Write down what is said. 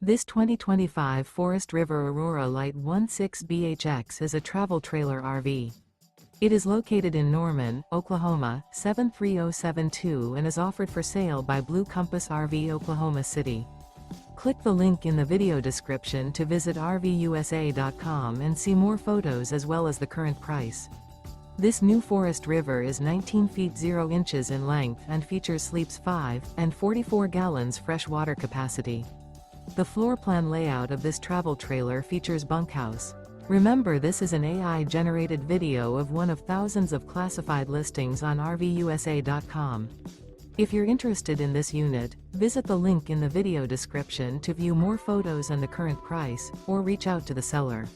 This 2025 Forest River Aurora Light 16BHX is a travel trailer RV. It is located in Norman, Oklahoma, 73072 and is offered for sale by Blue Compass RV Oklahoma City. Click the link in the video description to visit RVUSA.com and see more photos as well as the current price. This new Forest River is 19 feet 0 inches in length and features sleeps 5 and 44 gallons fresh water capacity. The floor plan layout of this travel trailer features bunkhouse. Remember, this is an AI-generated video of one of thousands of classified listings on RVUSA.com. If you're interested in this unit, visit the link in the video description to view more photos and the current price, or reach out to the seller.